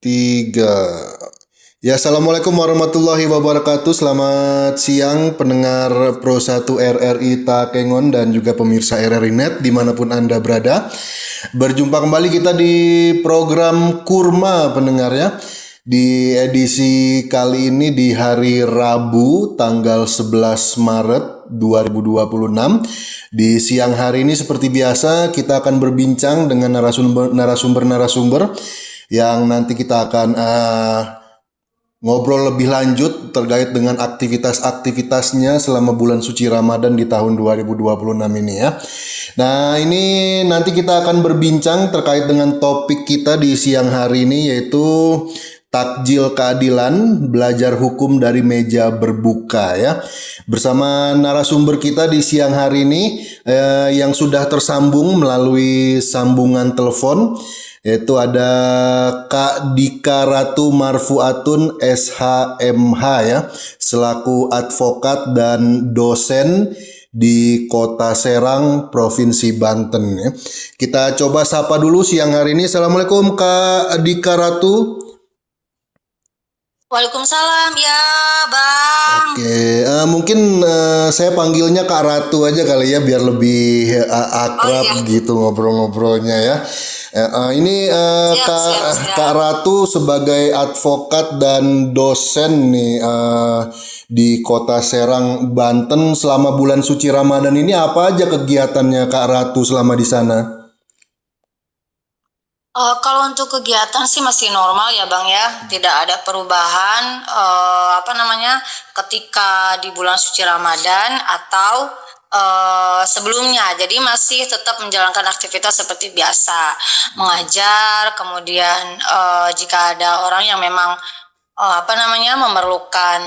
Tiga. Ya, Assalamualaikum warahmatullahi wabarakatuh. Selamat siang pendengar Pro 1 RRI Takengon dan juga pemirsa RRI Net dimanapun Anda berada. Berjumpa kembali kita di program Kurma pendengar ya. Di edisi kali ini di hari Rabu tanggal 11 Maret 2026. Di siang hari ini seperti biasa kita akan berbincang dengan narasumber yang nanti kita akan ngobrol lebih lanjut terkait dengan aktivitas-aktivitasnya selama bulan suci Ramadan di tahun 2026 ini ya. Nah, ini nanti kita akan berbincang terkait dengan topik kita di siang hari ini yaitu Takjil Keadilan, belajar hukum dari meja berbuka ya. Bersama narasumber kita di siang hari ini yang sudah tersambung melalui sambungan telepon, yaitu ada Kak Dika Ratu Marfuatun SHMH ya, selaku advokat dan dosen di Kota Serang, Provinsi Banten ya. Kita coba sapa dulu siang hari ini. Assalamualaikum Kak Dika Ratu. Waalaikumsalam ya Bang. Oke, mungkin saya panggilnya Kak Ratu aja kali ya biar lebih akrab gitu ngobrol-ngobrolnya ya. Ini Kak Ratu sebagai advokat dan dosen nih di Kota Serang, Banten selama bulan suci Ramadan ini apa aja kegiatannya Kak Ratu selama di sana? Kalau untuk kegiatan sih masih normal ya Bang ya, tidak ada perubahan ketika di bulan suci Ramadan atau sebelumnya. Jadi masih tetap menjalankan aktivitas seperti biasa, mengajar, kemudian jika ada orang yang memang memerlukan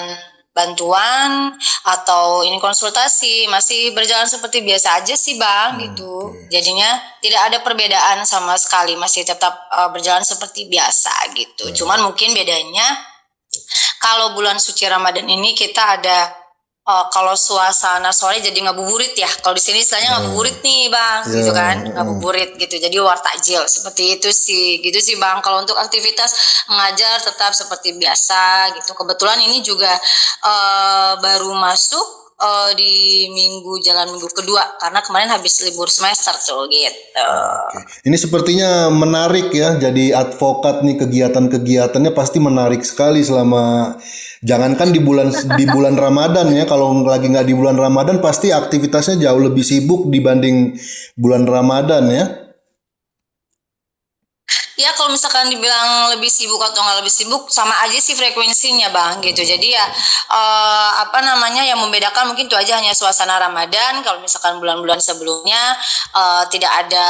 bantuan atau ini konsultasi masih berjalan seperti biasa aja sih Bang gitu. Jadinya tidak ada perbedaan sama sekali, masih tetap berjalan seperti biasa gitu. Cuman mungkin bedanya kalau bulan suci Ramadan ini kita ada kalau suasana sore jadi ngabuburit ya. Kalau di sini istilahnya ngabuburit nih Bang, gitu kan, ngabuburit gitu. Jadi wartakjil seperti itu sih, gitu sih Bang. Kalau untuk aktivitas mengajar tetap seperti biasa gitu. Kebetulan ini juga baru masuk di jalan minggu kedua karena kemarin habis libur semester tuh gitu. Ini sepertinya menarik ya, jadi advokat nih kegiatan-kegiatannya pasti menarik sekali selama jangankan di bulan Ramadan ya, kalau lagi nggak di bulan Ramadan pasti aktivitasnya jauh lebih sibuk dibanding bulan Ramadan ya. Ya kalau misalkan dibilang lebih sibuk atau nggak lebih sibuk sama aja sih frekuensinya Bang gitu. Jadi ya yang membedakan mungkin itu aja hanya suasana Ramadan. Kalau misalkan bulan-bulan sebelumnya tidak ada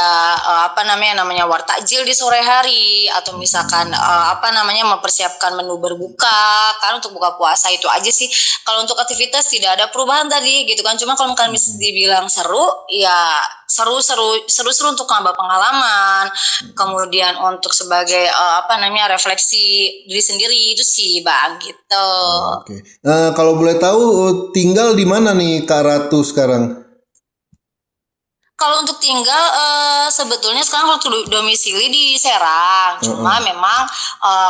namanya wartakjil di sore hari atau misalkan mempersiapkan menu berbuka kan untuk buka puasa, itu aja sih. Kalau untuk aktivitas tidak ada perubahan tadi gitu kan. Cuma kalau misalkan dibilang seru ya seru untuk nambah pengalaman, kemudian untuk sebagai refleksi diri sendiri itu sih Bang gitu. Oke. Kalau boleh tahu tinggal di mana nih Kak Ratu sekarang? Kalau untuk tinggal sebetulnya sekarang waktu domisili di Serang, cuma memang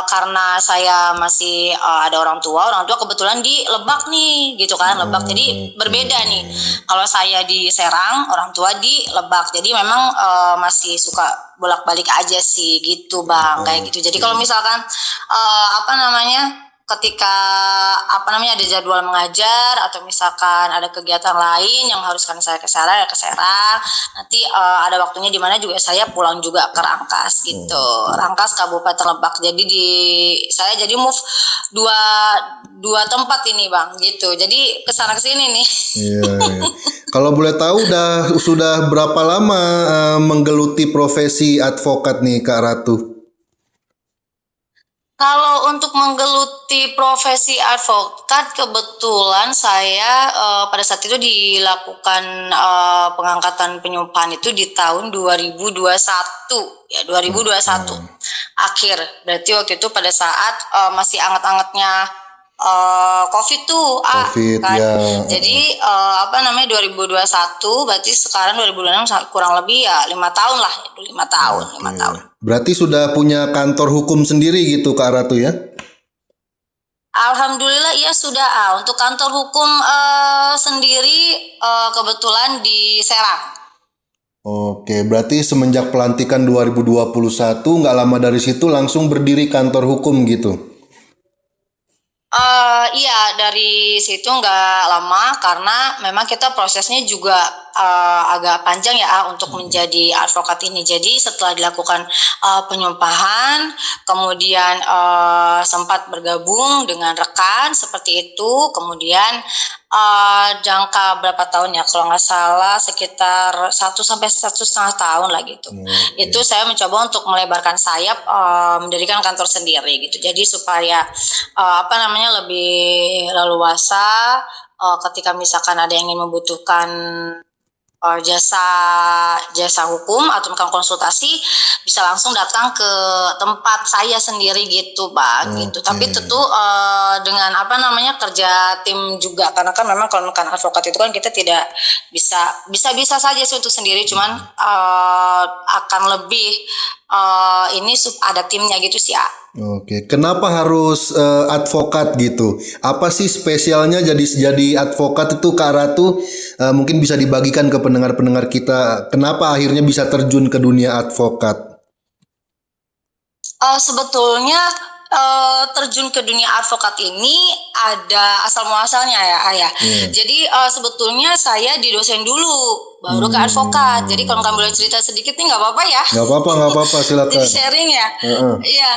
karena saya masih ada orang tua kebetulan di Lebak nih gitu kan, Lebak. Jadi berbeda nih. Kalau saya di Serang, orang tua di Lebak. Jadi memang masih suka bolak-balik aja sih gitu Bang, kayak gitu. Jadi kalau misalkan ketika ada jadwal mengajar atau misalkan ada kegiatan lain yang mengharuskan saya ke Serang ya ke Serang. Nanti ada waktunya di mana juga saya pulang juga ke Rangkas gitu. Rangkas Kabupaten Lebak. Jadi saya jadi move dua tempat ini Bang gitu. Jadi kesana kesini nih. Iya. Kalau boleh tahu sudah berapa lama menggeluti profesi advokat nih Kak Ratu? Kalau untuk menggeluti profesi advokat, kebetulan saya pada saat itu dilakukan pengangkatan penyumpahan itu di tahun 2021 ya, 2021 akhir. Berarti waktu itu pada saat masih anget-angetnya COVID tuh, COVID kan. ya. Jadi 2021 berarti sekarang 2026 kurang lebih ya 5 tahun lah, 5 tahun, 5 tahun. Berarti sudah punya kantor hukum sendiri gitu Kak Ratu ya? Alhamdulillah ya sudah. Untuk kantor hukum sendiri kebetulan di Serang. Oke, berarti semenjak pelantikan 2021 nggak lama dari situ langsung berdiri kantor hukum gitu. Iya, dari situ nggak lama karena memang kita prosesnya juga agak panjang ya untuk menjadi advokat ini. Jadi setelah dilakukan penyumpahan, kemudian sempat bergabung dengan rekan seperti itu, kemudian jangka berapa tahun ya? Kalau nggak salah sekitar 1 sampai 1,5 tahun lah gitu. Itu saya mencoba untuk melebarkan sayap, mendirikan kantor sendiri gitu. Jadi supaya lebih leluasa ketika misalkan ada yang ingin membutuhkan jasa hukum atau melakukan konsultasi bisa langsung datang ke tempat saya sendiri gitu Bang gitu. Tapi tentu dengan kerja tim juga karena kan memang kalau bukan advokat itu kan kita tidak bisa saja sih untuk sendiri, cuman akan lebih ini ada timnya gitu sih ya. Oke, kenapa harus advokat gitu? Apa sih spesialnya jadi advokat itu Kak Ratu? Mungkin bisa dibagikan ke pendengar-pendengar kita. Kenapa akhirnya bisa terjun ke dunia advokat? Sebetulnya terjun ke dunia advokat ini ada asal muasalnya ya Ayah. Jadi sebetulnya saya di dosen dulu baru ke advokat. Jadi kalau kamu boleh cerita sedikit nih nggak apa-apa ya? Nggak apa-apa, silakan. Jadi sharing ya. Iya.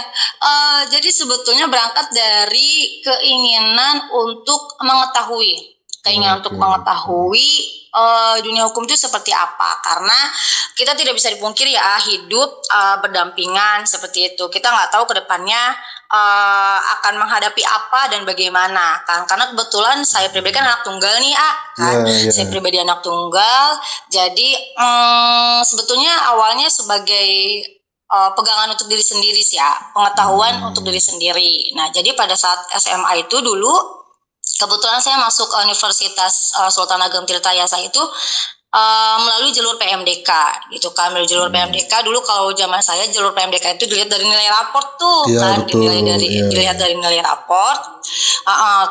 Jadi sebetulnya berangkat dari keinginan untuk mengetahui. Untuk mengetahui dunia hukum itu seperti apa, karena kita tidak bisa dipungkiri ya hidup berdampingan seperti itu. Kita nggak tahu ke depannya akan menghadapi apa dan bagaimana kan, karena kebetulan saya pribadi kan anak tunggal nih kan. Saya pribadi anak tunggal, jadi sebetulnya awalnya sebagai pegangan untuk diri sendiri sih ya, pengetahuan untuk diri sendiri. Nah jadi pada saat SMA itu dulu kebetulan saya masuk ke Universitas Sultan Ageng Tirtayasa itu melalui jalur PMDK gitu kan. Melalui jalur PMDK dulu, kalau zaman saya jalur PMDK itu dilihat dari nilai raport tuh kan, dilihat dari nilai raport.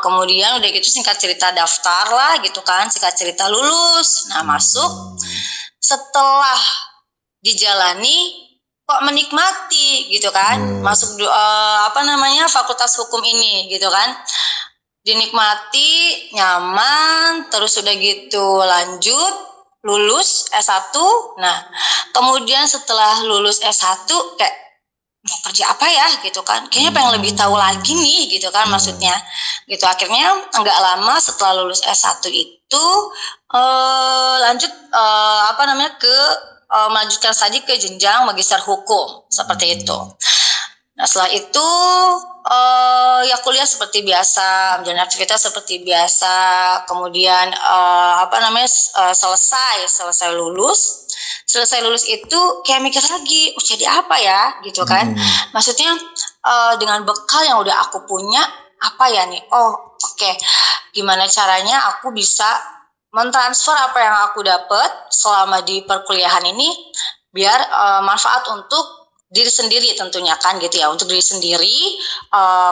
Kemudian udah gitu singkat cerita daftar lah gitu kan, singkat cerita lulus. Nah masuk, setelah dijalani kok menikmati gitu kan, masuk fakultas hukum ini gitu kan. Dinikmati, nyaman, terus udah gitu lanjut, lulus S1. Nah, kemudian setelah lulus S1 kayak mau kerja apa ya gitu kan. Kayaknya pengen lebih tahu lagi nih gitu kan maksudnya. Gitu akhirnya enggak lama setelah lulus S1 itu lanjut melanjutkan studi ke jenjang magister hukum seperti itu. Nah setelah itu ya kuliah seperti biasa, menjalani aktivitas seperti biasa. Kemudian selesai lulus itu kayak mikir lagi, jadi apa ya gitu kan. Maksudnya dengan bekal yang udah aku punya, apa ya nih, oke. Gimana caranya aku bisa mentransfer apa yang aku dapat selama di perkuliahan ini biar manfaat untuk diri sendiri tentunya kan gitu ya, untuk diri sendiri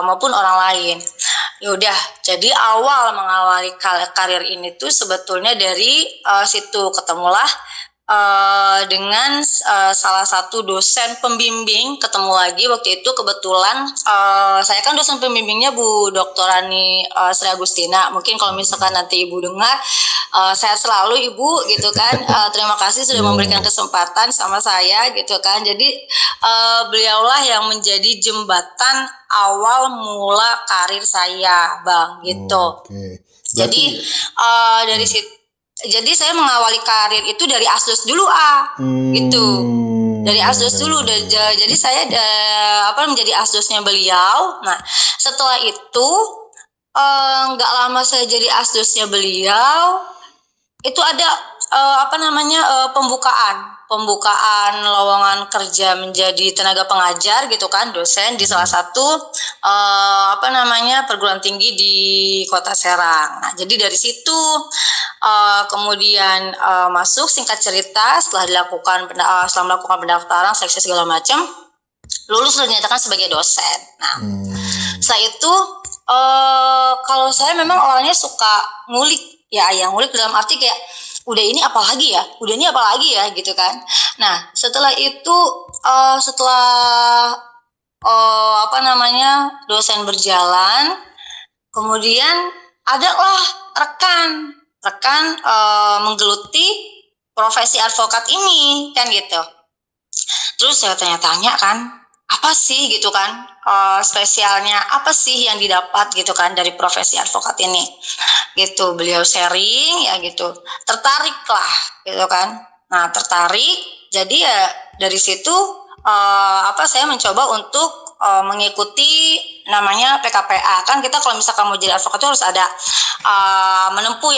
maupun orang lain. Ya udah, jadi awal mengawali karir ini tuh sebetulnya dari situ ketemulah dengan salah satu dosen pembimbing, ketemu lagi waktu itu kebetulan saya kan dosen pembimbingnya Bu Dr. Rani Sri Agustina. Mungkin kalau misalkan nanti Ibu dengar, sehat selalu Ibu gitu kan. Terima kasih sudah memberikan kesempatan sama saya gitu kan. Jadi beliaulah yang menjadi jembatan awal mula karir saya Bang gitu. Jadi dari situ, jadi saya mengawali karir itu dari ASDOS dulu gitu. Dari ASDOS dulu, jadi saya menjadi ASDOSnya beliau. Nah setelah itu nggak lama saya jadi ASDOSnya beliau, itu ada pembukaan lowongan kerja menjadi tenaga pengajar gitu kan, dosen di salah satu perguruan tinggi di Kota Serang. Nah, jadi dari situ kemudian masuk, singkat cerita setelah melakukan pendaftaran, seleksi segala macam, lulus dan dinyatakan sebagai dosen. Nah, setelah itu kalau saya memang orangnya suka ngulik ya, ngulik dalam arti kayak udah ini apa lagi ya gitu kan. Nah, setelah itu dosen berjalan, kemudian adalah rekan menggeluti profesi advokat ini kan gitu. Terus saya tanya-tanya kan, apa sih gitu kan, spesialnya apa sih yang didapat gitu kan dari profesi advokat ini gitu. Beliau sharing ya gitu, tertarik lah gitu kan. Nah, tertarik, jadi ya dari situ saya mencoba untuk mengikuti namanya PKPA. Kan kita kalau misalkan mau jadi advokat itu harus ada menempuh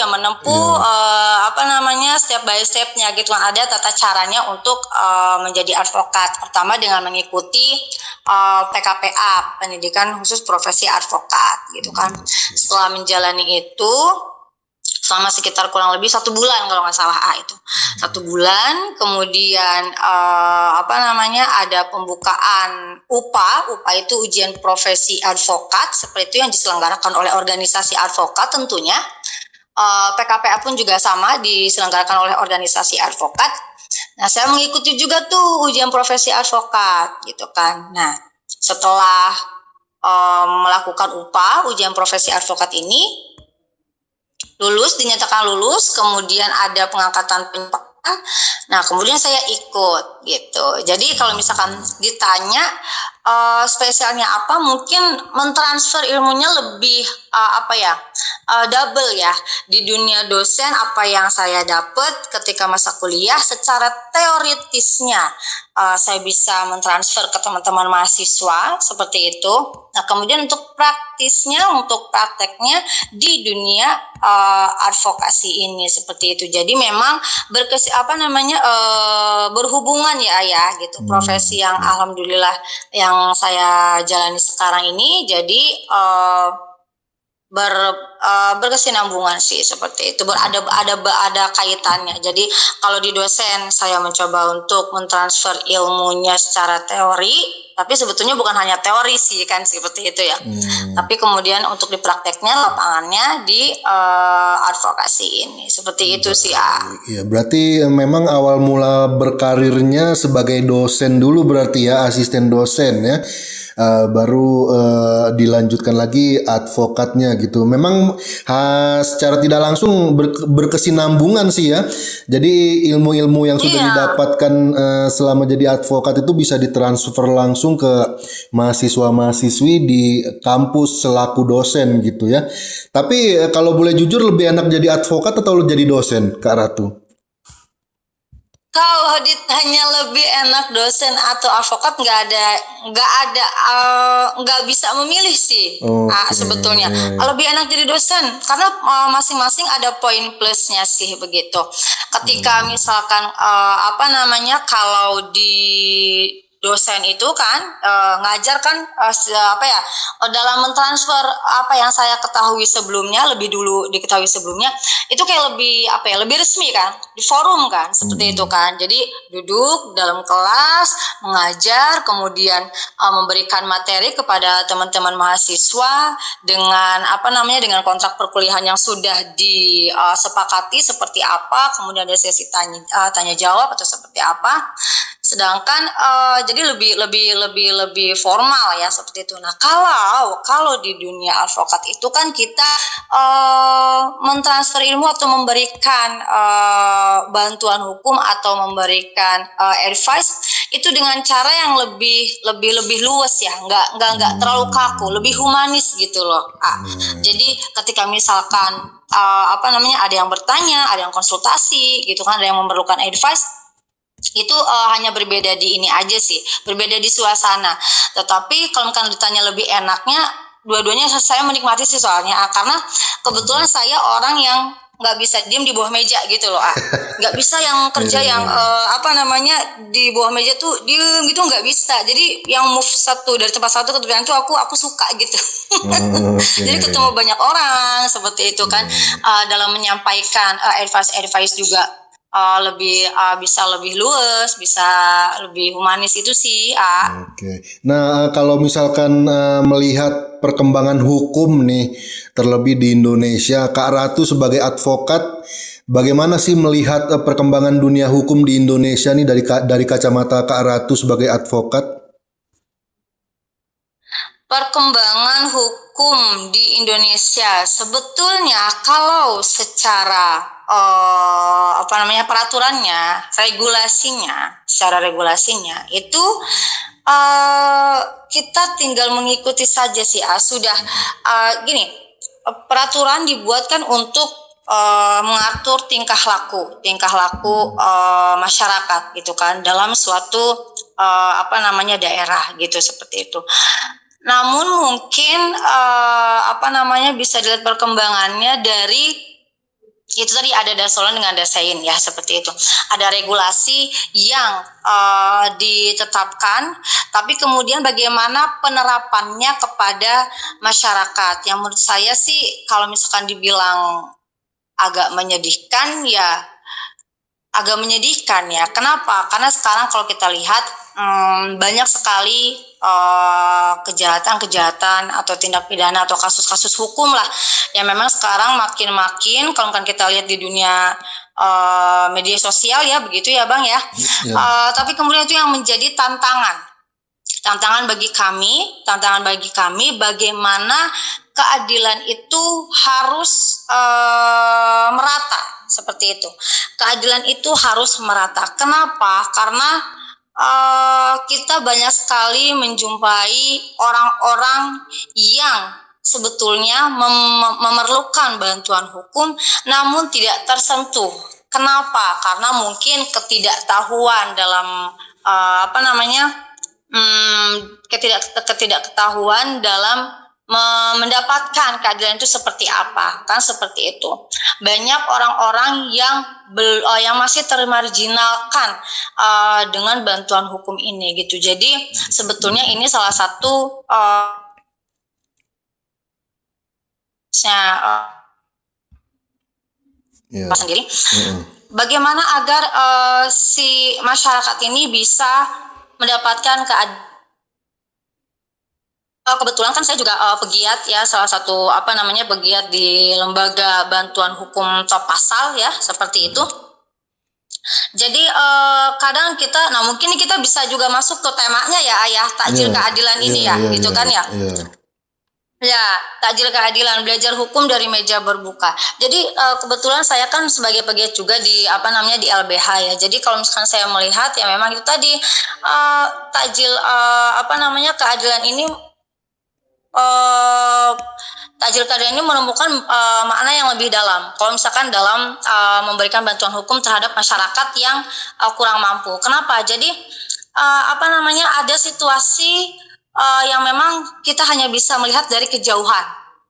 step by stepnya gitu kan. Ada tata caranya untuk menjadi advokat. Pertama dengan mengikuti PKPA, pendidikan khusus profesi advokat gitu kan. Setelah menjalani itu selama sekitar kurang lebih 1 bulan kalau nggak salah itu 1 bulan, kemudian ada pembukaan UPA itu ujian profesi advokat, seperti itu yang diselenggarakan oleh organisasi advokat tentunya. PKPA pun juga sama, diselenggarakan oleh organisasi advokat. Nah, saya mengikuti juga tuh ujian profesi advokat gitu kan. Nah, setelah melakukan UPA, ujian profesi advokat ini, dinyatakan lulus, kemudian ada pengangkatan penyempatan. Nah, kemudian saya ikut gitu. Jadi kalau misalkan ditanya spesialnya apa, mungkin mentransfer ilmunya lebih double ya. Di dunia dosen, apa yang saya dapat ketika masa kuliah secara teoritisnya saya bisa mentransfer ke teman-teman mahasiswa seperti itu. Nah, kemudian untuk prakteknya di dunia advokasi ini seperti itu. Jadi memang berhubungan ya gitu. Profesi yang alhamdulillah yang saya jalani sekarang ini jadi berkesinambungan sih seperti itu. Ada kaitannya. Jadi kalau di dosen saya mencoba untuk mentransfer ilmunya secara teori, tapi sebetulnya bukan hanya teori sih kan seperti itu ya. Tapi kemudian untuk di prakteknya, lapangannya di advokasi ini seperti itu sih ya. Iya, berarti memang awal mula berkarirnya sebagai dosen dulu berarti ya, asisten dosen ya. Baru dilanjutkan lagi advokatnya gitu. Memang secara tidak langsung berkesinambungan sih ya. Jadi ilmu-ilmu yang sudah didapatkan selama jadi advokat itu bisa ditransfer langsung ke mahasiswa-mahasiswi di kampus selaku dosen gitu ya. Tapi kalau boleh jujur, lebih enak jadi advokat atau jadi dosen, Kak Ratu? Kalau ditanya lebih enak dosen atau advokat, nggak bisa memilih sih. Sebetulnya lebih enak jadi dosen karena masing-masing ada poin plusnya sih begitu. Ketika misalkan kalau di dosen itu kan ngajar kan dalam mentransfer apa yang saya ketahui sebelumnya, lebih dulu diketahui sebelumnya, itu kayak lebih resmi kan, di forum kan seperti itu kan. Jadi duduk dalam kelas mengajar, kemudian memberikan materi kepada teman-teman mahasiswa dengan dengan kontrak perkuliahan yang sudah disepakati seperti apa, kemudian ada sesi tanya jawab atau seperti apa. Sedangkan jadi lebih formal ya seperti itu. Nah, kalau di dunia advokat itu kan kita mentransfer ilmu atau memberikan bantuan hukum atau memberikan advice itu dengan cara yang lebih luas ya, nggak terlalu kaku, lebih humanis gitu loh. Jadi ketika misalkan ada yang bertanya, ada yang konsultasi gitu kan, ada yang memerlukan advice, itu hanya berbeda di ini aja sih, berbeda di suasana. Tetapi kalau misalkan ditanya lebih enaknya, dua-duanya saya menikmati sih soalnya, karena kebetulan saya orang yang nggak bisa diem di bawah meja gitu loh, nggak bisa yang kerja yang di bawah meja tuh diem gitu, nggak bisa. Jadi yang move dari tempat satu ke tempat lain tuh aku suka gitu. Jadi ketemu banyak orang seperti itu kan, dalam menyampaikan advice juga bisa lebih luas, bisa lebih humanis itu sih. Oke. Nah, kalau misalkan melihat perkembangan hukum nih, terlebih di Indonesia, Kak Ratu sebagai advokat, bagaimana sih melihat perkembangan dunia hukum di Indonesia nih dari kacamata Kak Ratu sebagai advokat? Perkembangan hukum di Indonesia sebetulnya kalau secara peraturannya, secara regulasinya itu kita tinggal mengikuti saja sih. Sudah gini, peraturan dibuatkan untuk mengatur tingkah laku masyarakat gitu kan, dalam suatu daerah gitu, seperti itu. Namun mungkin bisa dilihat perkembangannya dari itu tadi, ada dasolan dengan dasain ya, seperti itu. Ada regulasi yang ditetapkan, tapi kemudian bagaimana penerapannya kepada masyarakat. Yang menurut saya sih kalau misalkan dibilang agak menyedihkan ya, Kenapa? Karena sekarang kalau kita lihat banyak sekali kejahatan atau tindak pidana atau kasus-kasus hukum lah yang memang sekarang makin kalau kan kita lihat di dunia media sosial ya, begitu ya Bang ya. Tapi kemudian itu yang menjadi tantangan bagi kami bagaimana keadilan itu harus merata, seperti itu. Keadilan itu harus merata. Kenapa? Karena kita banyak sekali menjumpai orang-orang yang sebetulnya memerlukan bantuan hukum namun tidak tersentuh. Kenapa? Karena mungkin ketidaktahuan dalam ketidaktahuan dalam mendapatkan keadilan itu seperti apa, kan seperti itu. Banyak orang-orang yang masih termarginalkan dengan bantuan hukum ini gitu. Jadi sebetulnya ini salah satu sendiri. Bagaimana agar si masyarakat ini bisa mendapatkan keadilan. Kebetulan kan saya juga pegiat ya, salah satu pegiat di lembaga bantuan hukum top pasal ya, seperti itu. Jadi kadang mungkin kita bisa juga masuk ke temanya ya Ayah, takjil keadilan ini gitu kan ya. Ya, takjil keadilan, belajar hukum dari meja berbuka. Jadi kebetulan saya kan sebagai pegiat juga di di LBH ya. Jadi kalau misalkan saya melihat ya memang itu tadi takjil keadilan ini takjil keadilan ini menemukan makna yang lebih dalam. Kalau misalkan dalam memberikan bantuan hukum terhadap masyarakat yang kurang mampu. Kenapa? Jadi ada situasi yang memang kita hanya bisa melihat dari kejauhan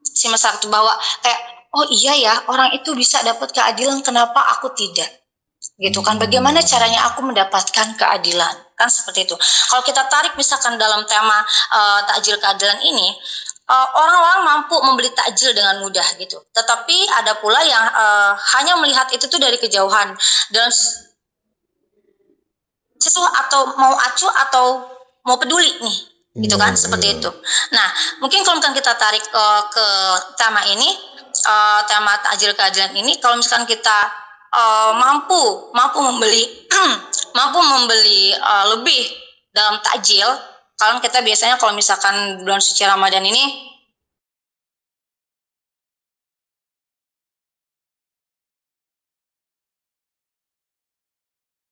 si masyarakat itu, bahwa kayak oh iya ya, orang itu bisa dapat keadilan, kenapa aku tidak? Gitu kan, bagaimana caranya aku mendapatkan keadilan, kan seperti itu. Kalau kita tarik misalkan dalam tema takjil keadilan ini, orang-orang mampu membeli takjil dengan mudah gitu, tetapi ada pula yang hanya melihat itu tuh dari kejauhan dan situ, atau mau acuh atau mau peduli nih gitu kan, seperti itu. Nah mungkin kalau misalkan kita tarik ke tema ini, tema takjil keadilan ini, kalau misalkan kita mampu membeli lebih dalam takjil. Kalau kita biasanya kalau misalkan bulan suci Ramadan ini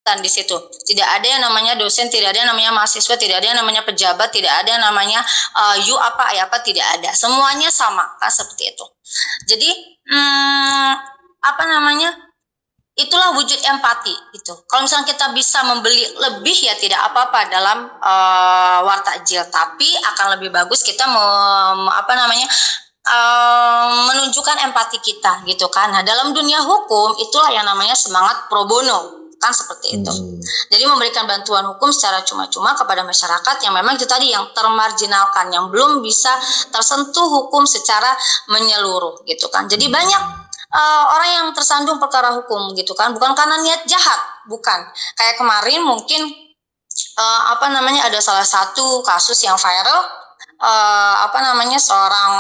di situ tidak ada yang namanya dosen, tidak ada yang namanya mahasiswa, tidak ada yang namanya pejabat, tidak ada yang namanya tidak ada, semuanya sama kan, seperti itu. Jadi itulah wujud empati gitu. Kalau misalnya kita bisa membeli lebih ya tidak apa-apa dalam wartakjil, tapi akan lebih bagus kita menunjukkan empati kita gitu kan. Nah, dalam dunia hukum itulah yang namanya semangat pro bono kan, seperti itu. Jadi memberikan bantuan hukum secara cuma-cuma kepada masyarakat yang memang itu tadi yang termarginalkan, yang belum bisa tersentuh hukum secara menyeluruh gitu kan. Jadi banyak orang yang tersandung perkara hukum gitu kan, bukan karena niat jahat, bukan. Kayak kemarin mungkin ada salah satu kasus yang viral, seorang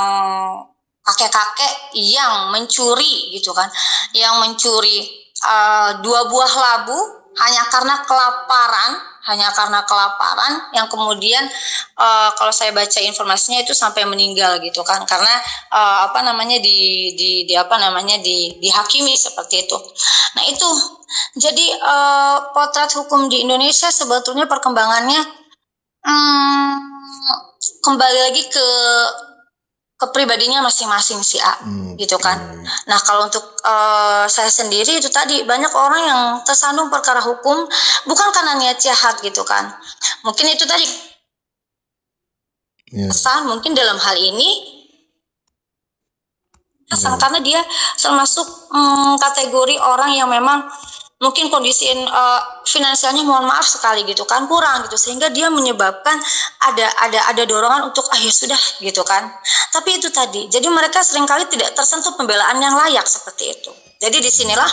kakek-kakek yang mencuri gitu kan, yang mencuri 2 buah labu hanya karena kelaparan, yang kemudian kalau saya baca informasinya itu sampai meninggal gitu kan, karena dihakimi seperti itu. Nah itu jadi potret hukum di Indonesia sebetulnya perkembangannya kembali lagi ke pribadinya masing-masing sih gitu kan. Nah kalau untuk saya sendiri itu tadi banyak orang yang tersandung perkara hukum bukan karena niat jahat gitu kan. Mungkin itu tadi mungkin dalam hal ini karena dia termasuk kategori orang yang memang mungkin kondisi finansialnya mohon maaf sekali gitu kan kurang gitu, sehingga dia menyebabkan ada dorongan untuk ya sudah gitu kan. Tapi itu tadi, jadi mereka seringkali tidak tersentuh pembelaan yang layak seperti itu. Jadi disinilah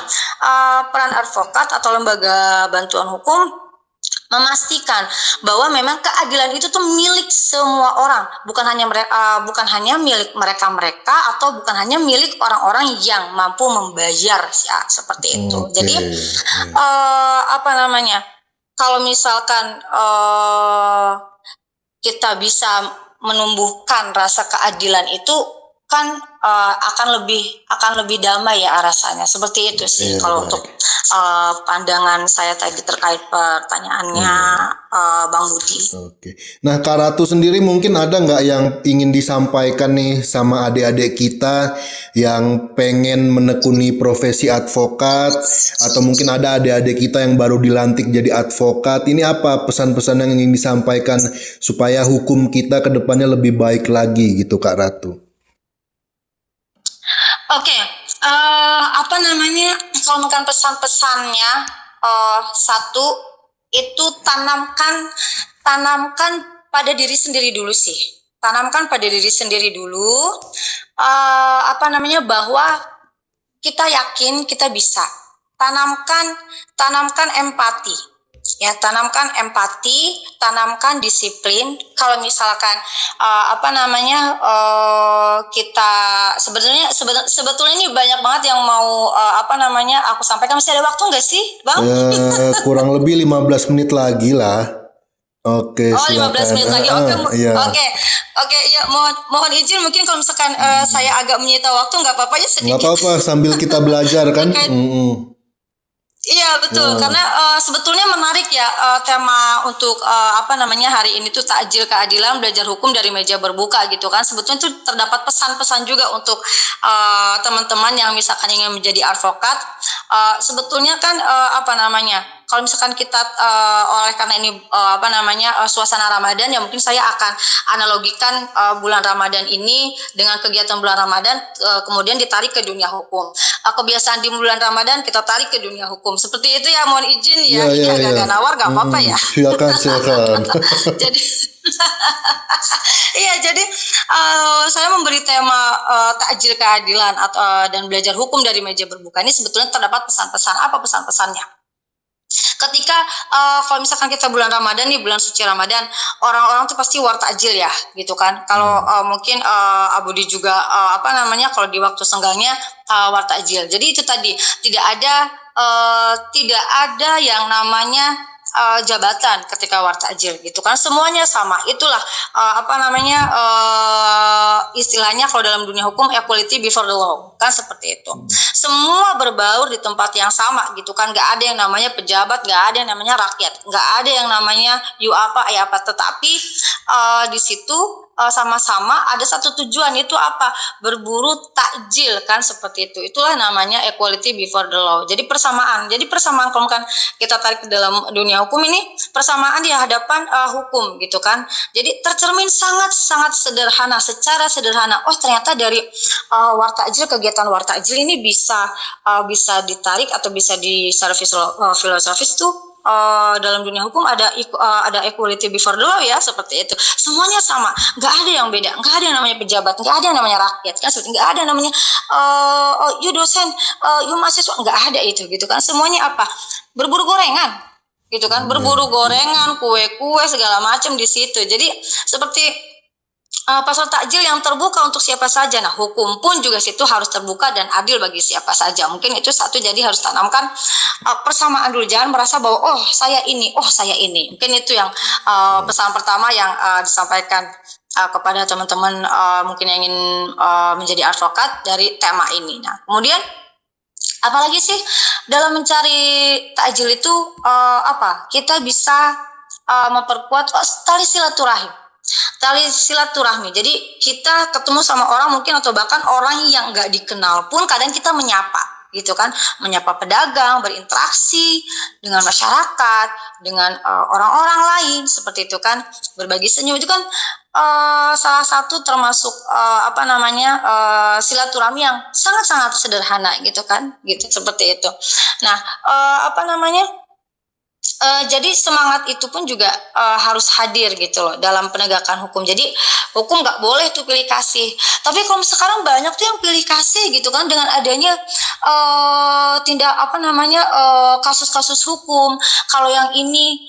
peran advokat atau lembaga bantuan hukum memastikan bahwa memang keadilan itu tuh milik semua orang, bukan hanya milik mereka atau bukan hanya milik orang-orang yang mampu membayar ya, seperti itu. Jadi kalau misalkan kita bisa menumbuhkan rasa keadilan itu kan akan lebih damai ya rasanya, seperti itu sih kalau untuk pandangan saya tadi terkait pertanyaannya Bang Budi. Oke. Nah Kak Ratu sendiri mungkin ada nggak yang ingin disampaikan nih sama adik-adik kita yang pengen menekuni profesi advokat, atau mungkin ada adik-adik kita yang baru dilantik jadi advokat. Ini apa pesan-pesan yang ingin disampaikan supaya hukum kita ke depannya lebih baik lagi gitu Kak Ratu? Oke, kalau bukan pesan-pesannya, satu itu tanamkan pada diri sendiri dulu sih. Tanamkan pada diri sendiri dulu, bahwa kita yakin kita bisa. Tanamkan empati. Ya, tanamkan empati, tanamkan disiplin. Kalau misalkan kita sebetulnya ini banyak banget yang mau aku sampaikan. Masih ada waktu nggak sih, Bang? Kurang lebih 15 menit lagi lah. Oke, silakan. 15 menit lagi. Iya. Oke, ya mohon izin mungkin kalau misalkan saya agak menyita waktu nggak apa-apa ya sedikit. Nggak apa-apa, sambil kita belajar kan. Iya betul, karena sebetulnya menarik ya tema untuk hari ini tuh takjil keadilan belajar hukum dari meja berbuka gitu kan. Sebetulnya tuh terdapat pesan-pesan juga untuk teman-teman yang misalkan ingin menjadi advokat. Sebetulnya kan kalau misalkan kita oleh karena ini suasana Ramadan, ya mungkin saya akan analogikan bulan Ramadan ini dengan kegiatan bulan Ramadan kemudian ditarik ke dunia hukum. Kebiasaan di bulan Ramadan kita tarik ke dunia hukum. Seperti itu ya, mohon izin ya. Ini agak-agak nawar, gak apa-apa ya. Silakan. Jadi jadi saya memberi tema takjil keadilan dan belajar hukum dari meja berbuka ini sebetulnya terdapat pesan-pesan. Apa pesan-pesannya? Ketika kalau misalkan kita bulan Ramadan nih, bulan suci Ramadan, orang-orang tuh pasti war takjil ya gitu kan. Kalau mungkin Abudi juga kalau di waktu senggangnya war takjil. Jadi itu tadi tidak ada yang namanya jabatan ketika war takjil gitu kan, semuanya sama. Itulah istilahnya kalau dalam dunia hukum equality before the law kan, seperti itu. Semua berbaur di tempat yang sama gitu kan, nggak ada yang namanya pejabat, nggak ada yang namanya rakyat, nggak ada yang namanya you apa, tetapi di situ sama-sama ada satu tujuan, itu apa? Berburu takjil kan, seperti itu. Itulah namanya equality before the law. Jadi persamaan. Jadi persamaan kalau kan kita tarik ke dalam dunia hukum ini, persamaan di hadapan hukum gitu kan. Jadi tercermin sangat-sangat sederhana, secara sederhana. Oh, ternyata dari wartakjil, kegiatan wartakjil ini bisa ditarik atau bisa di secara filosofis tuh dalam dunia hukum ada equality before the law ya, seperti itu. Semuanya sama, nggak ada yang beda, nggak ada yang namanya pejabat, nggak ada yang namanya rakyat kan, seperti nggak ada yang namanya you dosen, you mahasiswa, nggak ada itu gitu kan. Semuanya apa? Berburu gorengan gitu kan, berburu gorengan, kue-kue segala macam di situ. Jadi seperti pasar takjil yang terbuka untuk siapa saja. Nah, hukum pun juga situ harus terbuka dan adil bagi siapa saja. Mungkin itu satu, jadi harus tanamkan persamaan dulu. Jangan merasa bahwa oh saya ini. Mungkin itu yang pesan pertama yang disampaikan kepada teman-teman mungkin yang ingin menjadi advokat dari tema ini. Nah, kemudian apalagi sih dalam mencari takjil itu kita bisa memperkuat tali silaturahmi. Jadi kita ketemu sama orang mungkin, atau bahkan orang yang nggak dikenal pun kadang kita menyapa gitu kan, menyapa pedagang, berinteraksi dengan masyarakat, dengan orang-orang lain seperti itu kan, berbagi senyum itu kan salah satu termasuk silaturahmi yang sangat-sangat sederhana gitu kan, gitu seperti itu. Nah, jadi semangat itu pun juga harus hadir gitu loh dalam penegakan hukum. Jadi hukum nggak boleh tuh pilih kasih. Tapi kalau sekarang banyak tuh yang pilih kasih gitu kan, dengan adanya kasus-kasus hukum. Kalau yang ini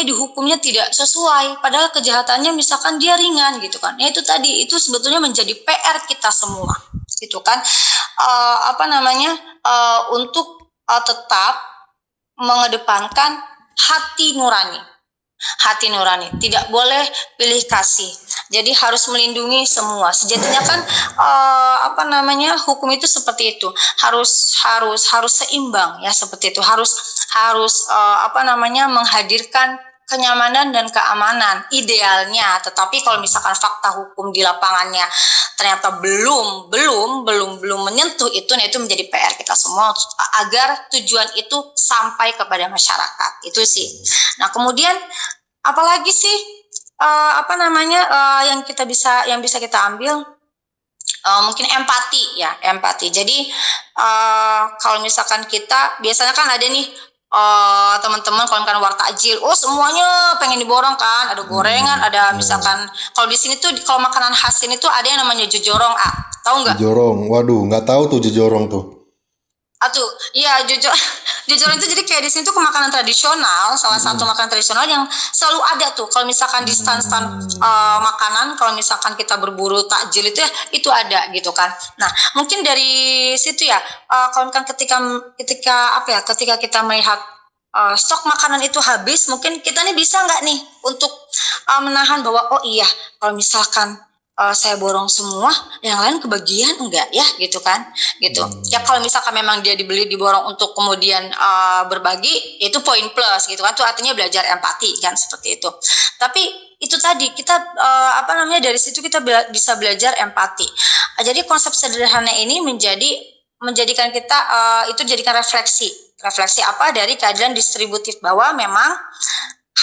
dihukumnya tidak sesuai, padahal kejahatannya misalkan dia ringan gitu kan. Ya itu tadi, itu sebetulnya menjadi PR kita semua gitu kan. Untuk tetap mengedepankan hati nurani, tidak boleh pilih kasih. Jadi harus melindungi semua. Sejatinya kan hukum itu seperti itu, harus seimbang ya, seperti itu, harus menghadirkan kenyamanan dan keamanan idealnya. Tetapi kalau misalkan fakta hukum di lapangannya ternyata belum menyentuh itu, nah itu menjadi PR kita semua agar tujuan itu sampai kepada masyarakat. Itu sih. Nah, kemudian apalagi sih yang bisa kita ambil, mungkin empati. Jadi kalau misalkan kita biasanya kan ada nih teman-teman kalau kan wartakjil, semuanya pengen diborong kan, ada gorengan, ada misalkan kalau di sini tuh kalau makanan khas ini tuh ada yang namanya jejorong, tahu nggak? Jejorong, waduh, nggak tahu tuh jejorong tuh. Iya, jejorong itu jadi kayak di sini tuh makanan tradisional, salah satu makanan tradisional yang selalu ada tuh. Kalau misalkan di stand-stand makanan, kalau misalkan kita berburu takjil itu ada gitu kan. Nah, mungkin dari situ ya, kalau kan ketika kita melihat stok makanan itu habis, mungkin kita nih bisa nggak nih untuk menahan bahwa kalau misalkan saya borong semua, yang lain kebagian enggak ya gitu kan, gitu. Ya kalau misalkan memang dia diborong untuk kemudian berbagi, itu poin plus gitu kan, itu artinya belajar empati kan, seperti itu. Tapi itu tadi kita dari situ kita bisa belajar empati. Jadi konsep sederhana ini menjadikan kita jadikan refleksi apa dari keadilan distributif, bahwa memang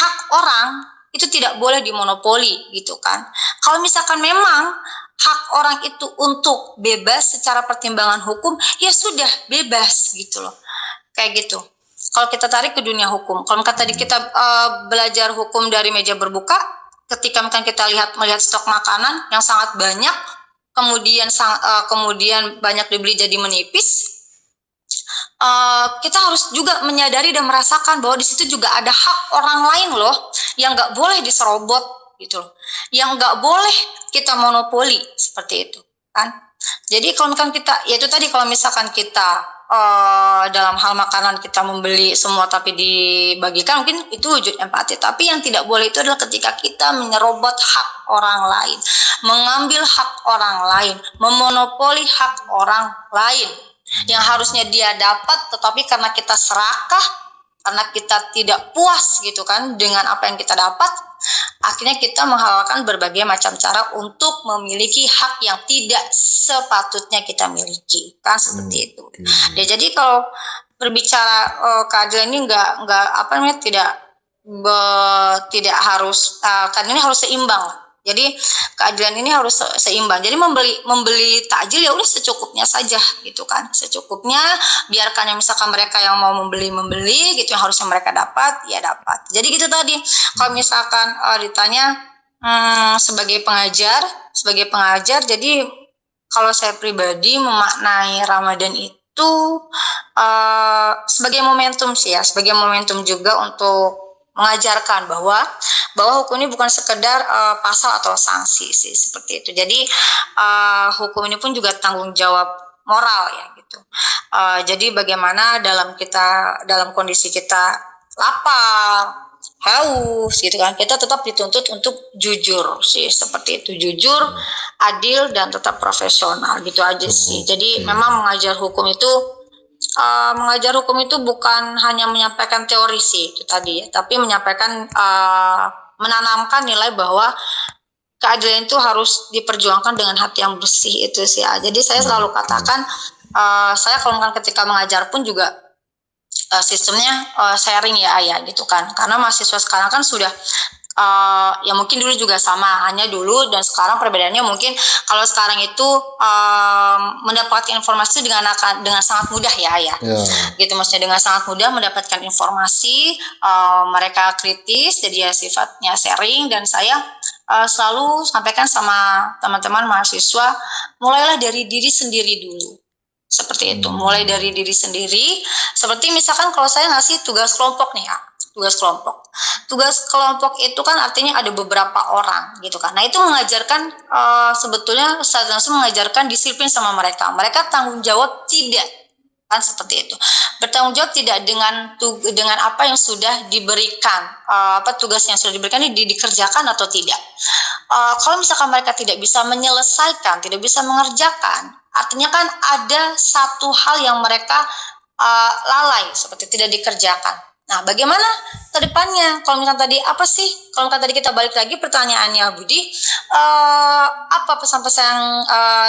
hak orang itu tidak boleh dimonopoli gitu kan. Kalau misalkan memang hak orang itu untuk bebas secara pertimbangan hukum, ya sudah bebas gitu loh. Kayak gitu. Kalau kita tarik ke dunia hukum, kalau tadi kita belajar hukum dari meja berbuka, ketika kita melihat stok makanan yang sangat banyak, kemudian banyak dibeli jadi menipis, kita harus juga menyadari dan merasakan bahwa di situ juga ada hak orang lain loh yang nggak boleh diserobot gitu loh, yang nggak boleh kita monopoli seperti itu kan. Jadi kalau misalkan kita, yaitu tadi kalau misalkan kita dalam hal makanan kita membeli semua tapi dibagikan, mungkin itu wujud empati. Tapi yang tidak boleh itu adalah ketika kita menyerobot hak orang lain, mengambil hak orang lain, memonopoli hak orang lain yang harusnya dia dapat, tetapi karena kita serakah, karena kita tidak puas gitu kan dengan apa yang kita dapat, akhirnya kita menghalalkan berbagai macam cara untuk memiliki hak yang tidak sepatutnya kita miliki, kan seperti itu. Ya, jadi kalau berbicara keadilan ini nggak apa namanya tidak harus keadilan ini harus seimbang. Jadi keadilan ini harus seimbang. Jadi membeli takjil ya udah secukupnya saja gitu kan, secukupnya. Biarkan yang misalkan mereka yang mau membeli gitu, yang harusnya mereka dapat ya dapat. Jadi gitu tadi. Kalau misalkan ditanya sebagai pengajar, jadi kalau saya pribadi memaknai Ramadan itu sebagai momentum sih ya, sebagai momentum juga untuk mengajarkan bahwa hukum ini bukan sekedar pasal atau sanksi sih, seperti itu. Jadi hukum ini pun juga tanggung jawab moral ya gitu. Jadi bagaimana dalam kondisi kita lapar, haus gitu kan, kita tetap dituntut untuk jujur sih, seperti itu. Jujur, adil, dan tetap profesional gitu aja sih. Jadi memang mengajar hukum itu bukan hanya menyampaikan teori sih itu tadi ya, tapi menyampaikan menanamkan nilai bahwa keadilan itu harus diperjuangkan dengan hati yang bersih itu sih ya. Jadi saya selalu katakan saya kalau ketika mengajar pun juga sistemnya sharing ya ayah gitu kan, karena mahasiswa sekarang kan sudah ya mungkin dulu juga sama, hanya dulu dan sekarang perbedaannya mungkin kalau sekarang itu mendapatkan informasi dengan sangat mudah ya gitu, maksudnya dengan sangat mudah mendapatkan informasi, mereka kritis, jadi ya sifatnya sharing. Dan saya selalu sampaikan sama teman-teman mahasiswa, mulailah dari diri sendiri dulu, seperti itu. Mulai dari diri sendiri, seperti misalkan kalau saya ngasih tugas kelompok nih ya, tugas kelompok itu kan artinya ada beberapa orang gitu kan. Nah itu mengajarkan sebetulnya secara langsung mengajarkan disiplin sama mereka tanggung jawab tidak, kan seperti itu. Bertanggung jawab tidak dengan apa yang sudah diberikan, tugas yang sudah diberikan ini dikerjakan atau tidak. Kalau misalkan mereka tidak bisa menyelesaikan, tidak bisa mengerjakan, artinya kan ada satu hal yang mereka lalai, seperti tidak dikerjakan. Nah, bagaimana ke depannya? Kalau misalnya tadi apa sih? Kalau misalnya tadi kita balik lagi pertanyaannya Budi, apa pesan-pesan yang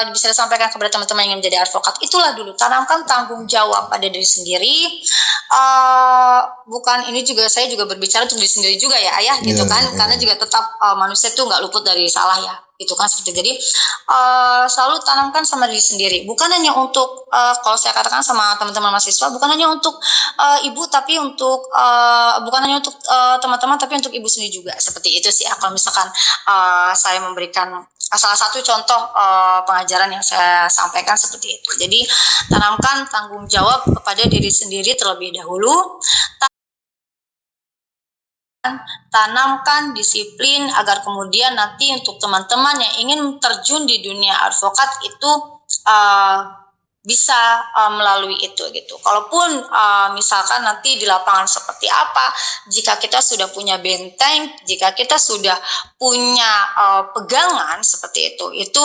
bisa disampaikan kepada teman-teman yang menjadi advokat? Itulah dulu, tanamkan tanggung jawab pada diri sendiri. Bukan ini juga saya juga berbicara untuk diri sendiri juga ya ayah gitu kan, karena juga tetap manusia itu nggak luput dari salah ya. Itu kan seperti jadi selalu tanamkan sama diri sendiri, bukan hanya untuk kalau saya katakan sama teman-teman mahasiswa, bukan hanya untuk ibu tapi untuk bukan hanya untuk teman-teman tapi untuk ibu sendiri juga, seperti itu sih ya. Kalau misalkan saya memberikan salah satu contoh pengajaran yang saya sampaikan seperti itu. Jadi tanamkan tanggung jawab kepada diri sendiri terlebih dahulu, tanamkan disiplin agar kemudian nanti untuk teman-teman yang ingin terjun di dunia advokat itu bisa melalui itu gitu. Kalaupun misalkan nanti di lapangan seperti apa, jika kita sudah punya benteng, jika kita sudah punya pegangan seperti itu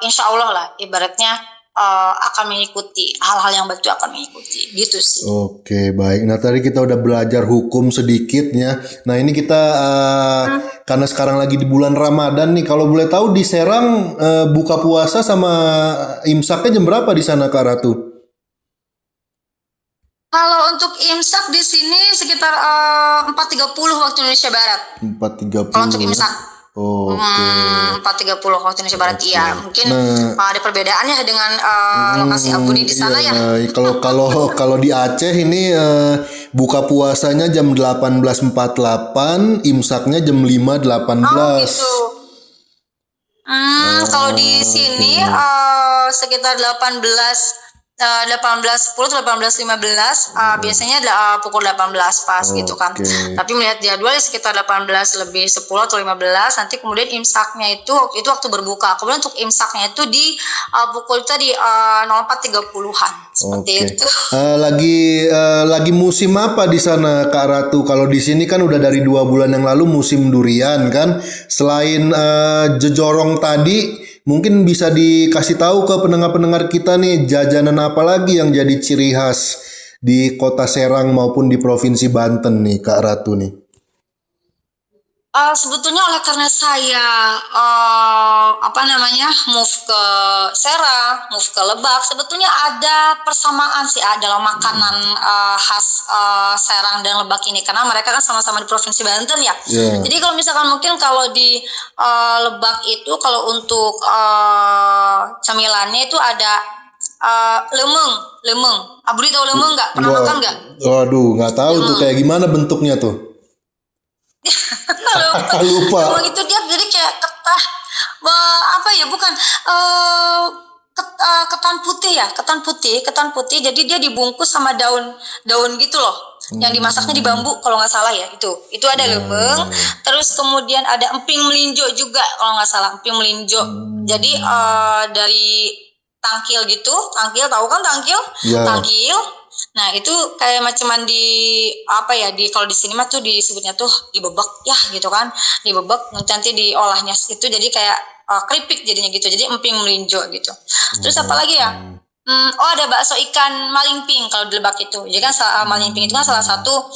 insya Allah lah ibaratnya akan mengikuti hal-hal yang baik itu akan mengikuti gitu sih. Oke, baik. Nah tadi kita udah belajar hukum sedikitnya. Nah ini kita karena sekarang lagi di bulan Ramadan nih, kalau boleh tahu di Serang buka puasa sama imsaknya jam berapa di sana Kak Ratu? Kalau untuk imsak di sini sekitar 4.30 waktu Indonesia Barat. 4.30. Kalau untuk imsak. Oke. 4.30 waktu Indonesia Barat ya. Mungkin ada perbedaannya dengan lokasi Abudi di sana ya. Kalau di Aceh ini buka puasanya jam 18.48, imsaknya jam 5.18. Oh gitu. Kalau di sini sekitar 18.10 atau 18.15 biasanya pukul 18 pas gitu kan. Tapi melihat jadwal sekitar 18 lebih 10 atau 15, nanti kemudian imsaknya itu waktu berbuka. Kemudian untuk imsaknya itu di pukul tadi 04.30-an seperti itu. Lagi musim apa di sana Kak Ratu? Kalau di sini kan udah dari 2 bulan yang lalu musim durian kan. Selain jejorong tadi, mungkin bisa dikasih tahu ke pendengar-pendengar kita nih, jajanan apa lagi yang jadi ciri khas di Kota Serang maupun di Provinsi Banten nih Kak Ratu nih? Sebetulnya oleh karena saya move ke Serang, move ke Lebak, sebetulnya ada persamaan sih dalam makanan khas Serang dan Lebak ini, karena mereka kan sama-sama di Provinsi Banten ya. Ya. Jadi kalau misalkan mungkin kalau di Lebak itu kalau untuk camilannya itu ada lemeng. Abdi tahu lemeng nggak? Pernah makan nggak? Waduh, nggak tahu tuh kayak gimana bentuknya tuh. Lupa. Lemeng itu dia jadi kayak ketah, bukan ketan putih. Jadi dia dibungkus sama daun gitu loh. Yang dimasaknya di bambu kalau nggak salah ya itu ada lemeng. Terus kemudian ada emping melinjo juga kalau nggak salah, emping melinjo. Jadi dari tangkil gitu, tangkil tahu kan tangkil? Ya. Tangkil. Nah itu kayak macaman di kalau di sini mah tuh disebutnya tuh dibebek ya gitu kan, dibebek nanti diolahnya itu jadi kayak keripik jadinya gitu, jadi emping melinjo gitu. Terus apa lagi ya? Ada bakso ikan Malingping kalau di Lebak itu. Jadi kan Malingping itu kan salah satu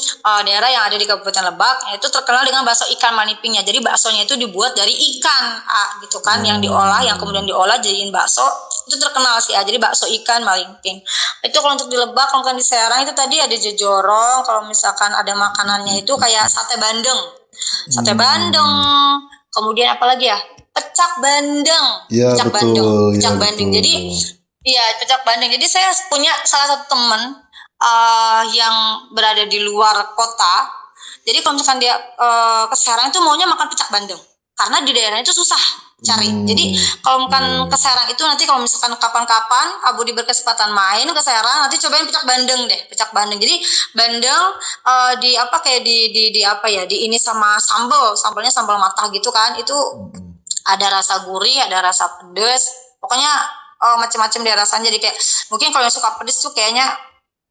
daerah yang ada di Kabupaten Lebak, itu terkenal dengan bakso ikan Malingpingnya. Jadi baksonya itu dibuat dari ikan gitu kan, yang diolah, yang kemudian diolah jadiin bakso. Itu terkenal sih jadi bakso ikan Malingping. Itu kalau untuk di Lebak. Kalau di Serang itu tadi ada jojorong. Kalau misalkan ada makanannya itu kayak sate bandeng. Sate bandeng. Kemudian apa lagi ya? Pecak bandeng. Ya, Pecak betul. bandeng. Ya, Pecak bandeng. betul. Jadi iya, pecak bandeng. Jadi saya punya salah satu teman yang berada di luar kota. Jadi kalau misalkan dia ke Serang itu maunya makan pecak bandeng. Karena di daerahnya itu susah cari. Jadi kalau misalkan ke Serang itu nanti kalau misalkan kapan-kapan Budi berkesempatan main ke Serang, nanti cobain pecak bandeng deh, pecak bandeng. Jadi bandeng di ini sama sambalnya sambal matah gitu kan. Itu ada rasa gurih, ada rasa pedes. Pokoknya macam-macam deh rasanya. Jadi kayak mungkin kalau yang suka pedes tuh kayaknya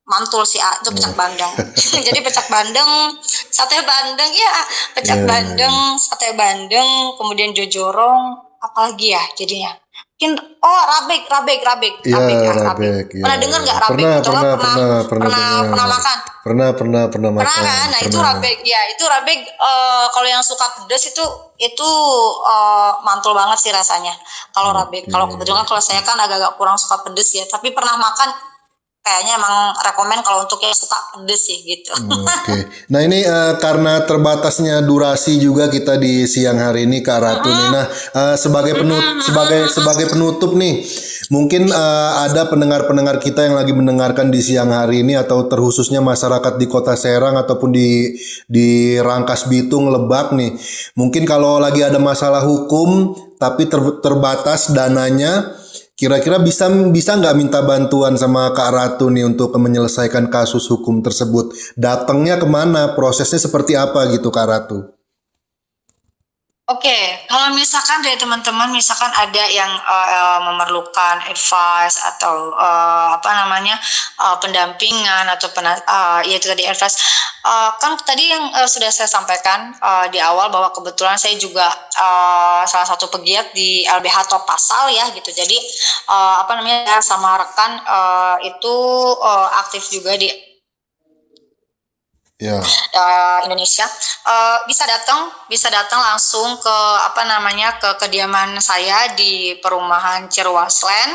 mantul sih itu pecak bandeng. Jadi pecak bandeng, sate bandeng ya, pecak bandeng, sate bandeng, kemudian jojorong, apalagi ya jadinya. Mungkin rabek. Iya, Rabek. rabek. Ya. Pernah dengar nggak rabek? Pernah makan? Pernah makan. Pernah kan? Nah itu rabek ya, itu rabek. Kalau yang suka pedas itu mantul banget sih rasanya. Kalau rabek, kalau kebetulan kalau saya kan agak-agak kurang suka pedas ya, tapi pernah makan. Kayaknya emang rekomen kalau untuk yang suka pedes sih gitu. Oke. Nah ini karena terbatasnya durasi juga kita di siang hari ini Kak Ratu nih. Nah sebagai penutup nih, mungkin ada pendengar-pendengar kita yang lagi mendengarkan di siang hari ini atau terkhususnya masyarakat di Kota Serang ataupun di Rangkas Bitung, Lebak nih. Mungkin kalau lagi ada masalah hukum tapi terbatas dananya. Kira-kira bisa nggak minta bantuan sama Kak Ratu nih untuk menyelesaikan kasus hukum tersebut? Datangnya kemana? Prosesnya seperti apa gitu Kak Ratu? Oke, kalau misalkan dari teman-teman misalkan ada yang memerlukan advice atau pendampingan atau yaitu tadi advice, kan tadi yang sudah saya sampaikan di awal bahwa kebetulan saya juga salah satu pegiat di LBH Top Pasal ya gitu. Jadi sama rekan itu aktif juga di Indonesia. Bisa datang langsung ke ke kediaman saya di perumahan Cirwaslen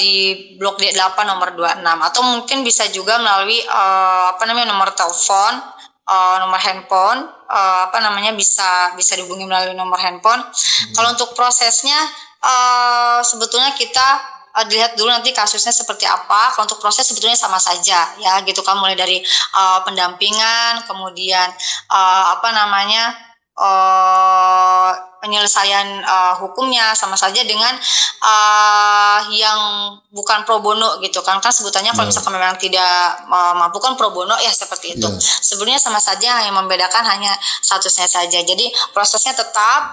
di Blok D8 nomor 26, atau mungkin bisa juga melalui nomor telepon, nomor handphone, bisa dihubungi melalui nomor handphone. Kalau untuk prosesnya sebetulnya kita dilihat dulu nanti kasusnya seperti apa. Kalau untuk proses sebetulnya sama saja ya gitu kan, mulai dari pendampingan, kemudian penyelesaian hukumnya sama saja dengan yang bukan pro bono gitu kan sebutannya. Kalau misalkan memang tidak mampu kan pro bono ya seperti itu. Sebenarnya sama saja, yang membedakan hanya statusnya saja. Jadi prosesnya tetap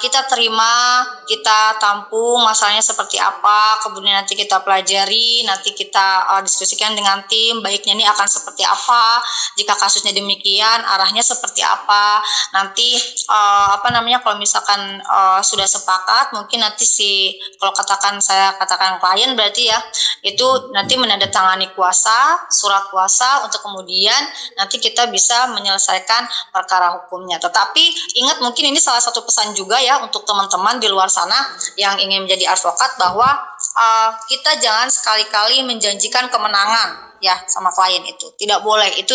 kita terima, kita tampung masalahnya seperti apa, kemudian nanti kita pelajari, nanti kita diskusikan dengan tim baiknya ini akan seperti apa, jika kasusnya demikian arahnya seperti apa. Nanti kalau misalkan misalkan sudah sepakat, mungkin nanti kalau saya katakan klien berarti ya, itu nanti menandatangani surat kuasa untuk kemudian nanti kita bisa menyelesaikan perkara hukumnya. Tetapi ingat, mungkin ini salah satu pesan juga ya untuk teman-teman di luar sana yang ingin menjadi advokat, bahwa kita jangan sekali-kali menjanjikan kemenangan ya sama klien. Itu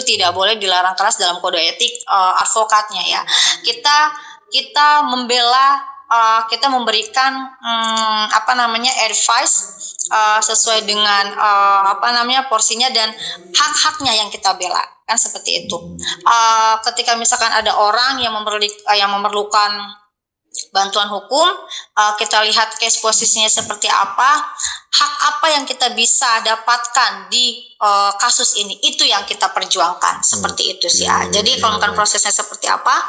tidak boleh dilarang keras dalam kode etik advokatnya ya. Kita membela, kita memberikan advice sesuai dengan porsinya dan hak-haknya yang kita bela, kan seperti itu. Ketika misalkan ada orang yang memerlukan bantuan hukum, kita lihat case posisinya seperti apa, hak apa yang kita bisa dapatkan di kasus ini, itu yang kita perjuangkan, seperti itu sih. Jadi kalau prosesnya seperti apa,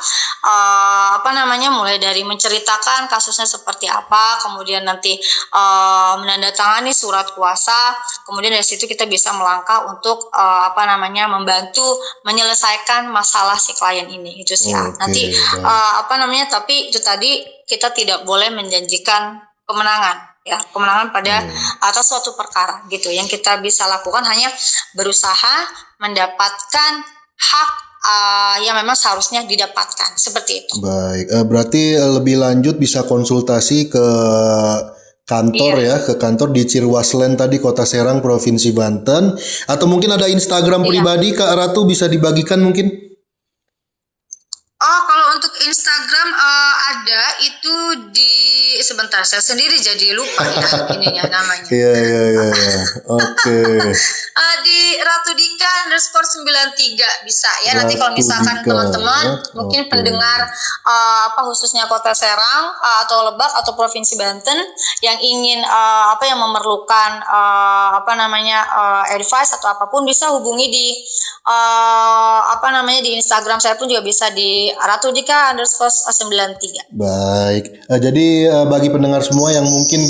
mulai dari menceritakan kasusnya seperti apa, kemudian nanti menandatangani surat kuasa, kemudian dari situ kita bisa melangkah untuk membantu menyelesaikan masalah si klien ini, itu sih. Nanti tapi itu tadi, kita tidak boleh menjanjikan kemenangan pada atas suatu perkara gitu. Yang kita bisa lakukan hanya berusaha mendapatkan hak yang memang seharusnya didapatkan, seperti itu. Baik, berarti lebih lanjut bisa konsultasi ke kantor ke kantor di Cirwaslen tadi, Kota Serang, Provinsi Banten, atau mungkin ada Instagram pribadi Kak Ratu, bisa dibagikan mungkin? Kalau untuk Instagram ada itu sebentar, saya sendiri jadi lupa ya namanya. Iya. Oke. Di Ratudika_93 bisa ya. Nanti kalau misalkan teman-teman mungkin pendengar khususnya Kota Serang atau Lebak atau Provinsi Banten yang ingin yang memerlukan advice atau apapun, bisa hubungi di di Instagram saya pun juga bisa di Ratudika_93. Baik, jadi bagi pendengar semua yang mungkin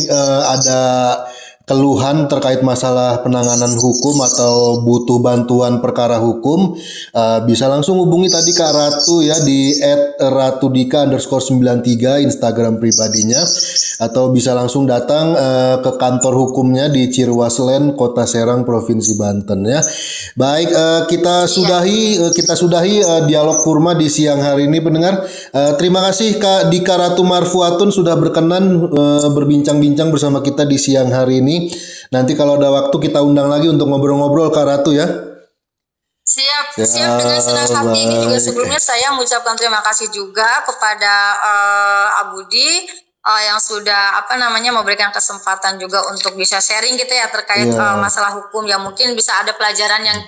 ada keluhan terkait masalah penanganan hukum atau butuh bantuan perkara hukum, bisa langsung hubungi tadi Kak Ratu ya di @ratudika_93 Instagram pribadinya, atau bisa langsung datang ke kantor hukumnya di Cirwaslen, Kota Serang, Provinsi Banten ya. Baik, kita sudahi dialog kurma di siang hari ini, pendengar. Terima kasih Kak Dika Ratu Marfuatun sudah berkenan berbincang-bincang bersama kita di siang hari ini. Nanti kalau ada waktu kita undang lagi untuk ngobrol-ngobrol Kak Ratu ya. Siap dengan senang hati. Ini juga sebelumnya saya mengucapkan terima kasih juga kepada Abudi yang sudah memberikan kesempatan juga untuk bisa sharing gitu ya terkait masalah hukum, yang mungkin bisa ada pelajaran yang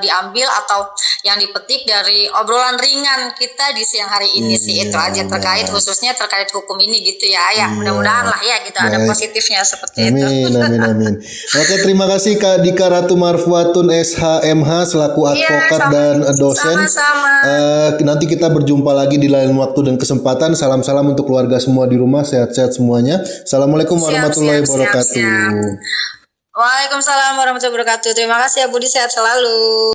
diambil atau yang dipetik dari obrolan ringan kita di siang hari ini sih. Itu aja khususnya terkait hukum ini gitu ya. Mudah-mudahan lah ya kita ada positifnya seperti itu. Amin. Oke, terima kasih Kak Dika Ratu Marfuatun SHMH selaku advokat dan dosen. Sama-sama. Nanti kita berjumpa lagi di lain waktu dan kesempatan. Salam-salam untuk keluarga semua di rumah. Sehat-sehat semuanya. Assalamualaikum warahmatullahi wabarakatuh. Waalaikumsalam warahmatullahi wabarakatuh. Terima kasih ya Budi, sehat selalu.